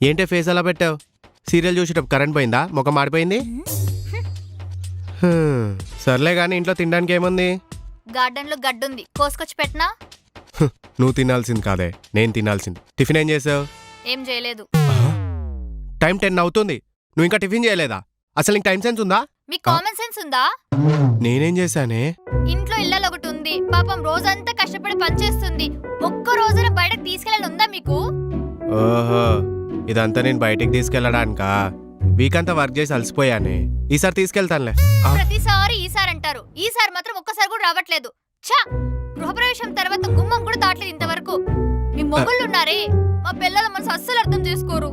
ఏంటే ఫేస్ అలా పెట్టావు? సీరియల్ చూసేటప్పుడు కరెంట్ పోయిందా? ముఖం మాడిపోయింది. సర్లే కానీ ఇంట్లో తినడానికి ఏముంది? గార్డెన్ లో గడ్డుంది, కోసుకొచ్చి పెట్టనా? నువ్వు తినాల్సింది కాదే, నేను తినాల్సింది. టిఫిన్ ఏం చేసావు? ఏం చేయలేదు. టైం 10 అవుతుంది, నువ్వు ఇంకా టిఫిన్ చేయలేదా? అసలు నీకు టైం సెన్స్ ఉందా? మీకు కామన్ సెన్స్ ఉందా? నేనేం చేశానే? ఇంట్లో ఇళ్ళలో ఒకటి ఉంది, పాపం రోజంతా కష్టపడి పనిచేస్తుంది. ఒక్క రోజున బయటకు తీసుకెళ్ళాలి ఉందా మీకు? ఓహో, ఇదంతా నేను బయటికి తీసుకెళ్ళడానికా? వీక్ అంతా వర్క్ చేసి అలసిపోయానే. ఈసారి తీసుకెళ్తానులే. ప్రతిసారి ఈసారి అంటారు, ఈసారి మాత్రం ఒక్కసారి కూడా రావట్లేదు. ఛా, గృహప్రవేశం తర్వాత గుమ్మం కూడా దాటలేదు ఇంతవరకు. మీ మొగుళ్ళు ఉన్నారే, మా పిల్లల మనసు అస్సలు అర్థం చేసుకోరు.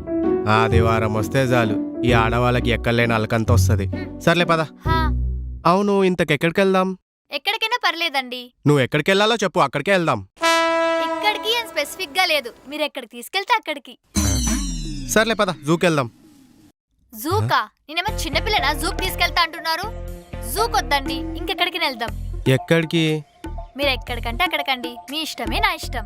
ఆదివారం వస్తే చాలు ఈ ఆడవాళ్ళకి ఎక్కడలేని అలకంత వస్తుంది. సర్లే పద. అవును, ఇంతకెక్కడికి వెళ్దాం? ఎక్కడికైనా పర్లేదండి. నువ్వు ఎక్కడికి వెళ్ళాలో చెప్పు, అక్కడికే వెళ్దాం. ఇక్కడికి అని స్పెసిఫిక్ గా లేదు, మీరు ఎక్కడికి తీసుకెళ్తే అక్కడికి. సర్లే పద, జూకి వెళ్దాం. జూకా? నేనేమో చిన్నపిల్లనా జూకి తీసుకెళ్తా అంటున్నారు? జూకి వద్దండి, ఇంకెక్కడికి వెళ్దాం. ఎక్కడికి? మీరు ఎక్కడికంటే అక్కడికండి, మీ ఇష్టమే నా ఇష్టం.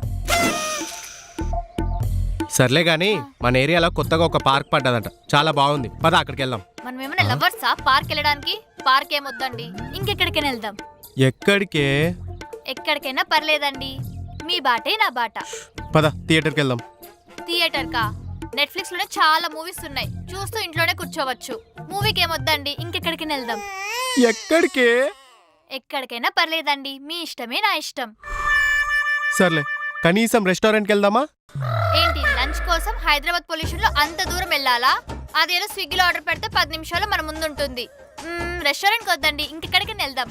సర్లే గాని మన ఏరియాలో కొత్తగా ఒక పార్క్ పడ్డదంట, చాలా బాగుంది, పద అక్కడికి వెళ్దాం. మనం ఏమైనా లవర్సా పార్క్ వెళ్ళడానికి? పార్క్ ఏమొద్దండి, ఇంకెక్కడికైనా వెళ్దాం. ఎక్కడికే? ఎక్కడికైనా పర్లేదండి, మీ బాటే నా బాట. పద థియేటర్కి వెళ్దాం. థియేటర్ కా? నెట్ఫ్లిక్స్ లోనే చాలా మూవీస్ ఉన్నాయి, చూస్తూ ఇంట్లోనే కూర్చోవచ్చు. మూవీకి ఏమొద్దండి, ఇంకెక్కడికైనా వెళ్దాం. ఎక్కడికే? ఎక్కడికైనా పర్లేదండి, మీ ఇష్టమే నా ఇష్టం. సర్లే, కనీసం రెస్టారెంట్కి వెళ్దామా? ఏంటి, లంచ్ కోసం హైదరాబాద్ పొల్యూషన్ లో అంత దూరం వెళ్ళాలా? అదేదో స్విగ్గీలో ఆర్డర్ పెడితే 10 నిమిషాలు మన ముందు ఉంటుంది. రెస్టారెంట్కి వద్దండి, ఇంకెక్కడికైనా వెళ్దాం.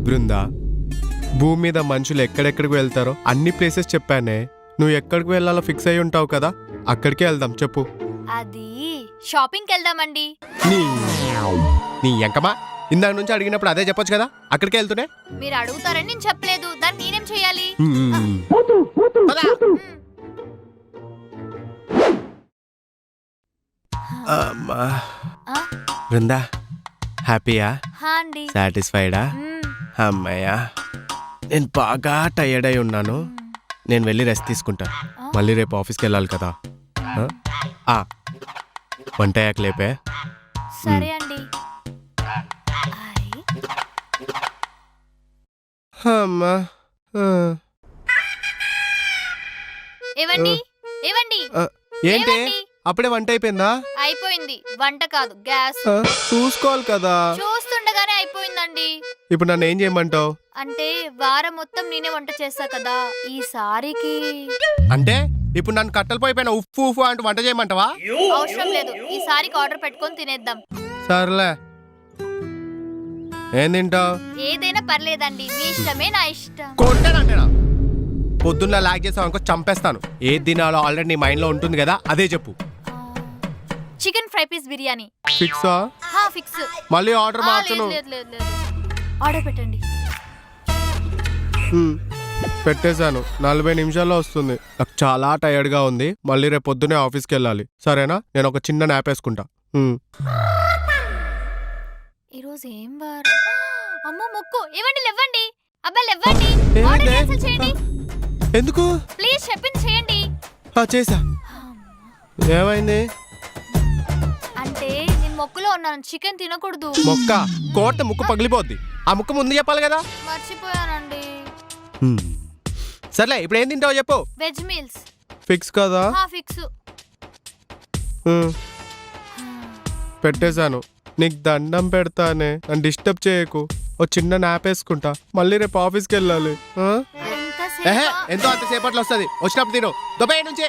బృందా, భూమి మీద మనుషులు ఎక్కడెక్కడికి వెళ్తారో అన్ని ప్లేసెస్ చెప్పానే. నువ్వు ఎక్కడికి వెళ్ళాలో ఫిక్స్ అయి ఉంటావు కదా, అక్కడికే వెళ్దాం. చెప్పు. అది షాపింగ్కి వెళ్దామండి. నీ ఎంకమా, ఇందాక నుంచి అడిగినప్పుడు అదే చెప్పొచ్చు కదా, అక్కడికే వెళ్తూనే. మీరు అడుగుతారని నేను చెప్పలేదు, దాన్ని నేనేం చేయాలి? బృందా, హ్యాపీయా? అండి. సాటిస్ఫైడా? అమ్మయ్యా, నేను బాగా టైర్డ్ అయి ఉన్నాను. నేను వెళ్ళి రెస్ట్ తీసుకుంటా, మళ్ళీ రేపు ఆఫీస్కి వెళ్ళాలి కదా. వంట అయ్యాక లేపే. సరే అండి. అమ్మా, ఏవండి ఏవండి ఏంటి ఏవండి? అప్పుడే వంట అయిపోయిందా? అయిపోయింది. వంట కాదు, గ్యాస్. చూసుకోవాలి కదా. చూస్తుండగానే అయిపోయిందండి. ఇప్పుడు నన్ను ఏం చేయమంటావు? అంటే వారం మొత్తం నేనే వంట చేస్తా కదా, ఈసారికి. అంటే ఇప్పుడు నన్ను కట్టెలు పోయిపోయిన ఉప్పు ఉప్పు అంటూ వంట చేయమంటావా? అవసరం లేదు, ఈసారికి ఆర్డర్ పెట్టుకొని తినేద్దాం. సర్లే, ఏం తింటావు? ఏదైనా పర్లేదండి, మీ ఇష్టమే నా ఇష్టం. కొట్టానంటేనా? పొద్దున్న లాగ్ చేసావు అనుకో, చంపేస్తాను. ఏది తినాలో ఆల్రెడీ నీ మైండ్ లో ఉంటుంది కదా, అదే చెప్పు. Chicken fry piece biryani. ఫిక్సా? ఫిక్స్. మళ్ళీ ఆర్డర్ మార్చను. ఆర్డర్ పెట్టండి. పెట్టేశాను, 40 నిమిషాల్లో వస్తుంది. నాకు చాలా టైర్డ్ గా ఉంది, మళ్ళీ రేపు పొద్దునే ఆఫీస్కి వెళ్ళాలి. సరేనా? నేను ఒక చిన్న నాప్ వేసుకుంటా. ఈరోజు ఏం వారం? అమ్మో మొక్కు. ఇవ్వండి, లేవండి. అబ్బాయి లేవండి, ఆర్డర్ క్యాన్సిల్ చేయండి. ఎందుకు? ప్లీజ్ చెప్పింది చేయండి. చేసా. ఏమైంది? అంటే నేను మొక్కులో ఉన్నాను, చికెన్ తినకూడదు. మొక్క కోట ముక్కు పగిలిపోద్ది, ఆ ముక్క ముందు చెప్పాలి కదా. మర్చిపోయానండి. సర్లే, ఇప్పుడు ఏం తింటావో చెప్పు. Veg meals. ఫిక్స్ కదా? ఫిక్స్. పెట్టేశాను. నీకు దండం పెడతానే, నన్ను డిస్టర్బ్ చేయకు. ఓ చిన్న నాప్ వేసుకుంటా, మళ్ళీ రేపు ఆఫీస్కి వెళ్ళాలి. ఎంతో అంతసేపట్లో వస్తుంది, వచ్చినప్పుడు తిను. 90 నుంచే.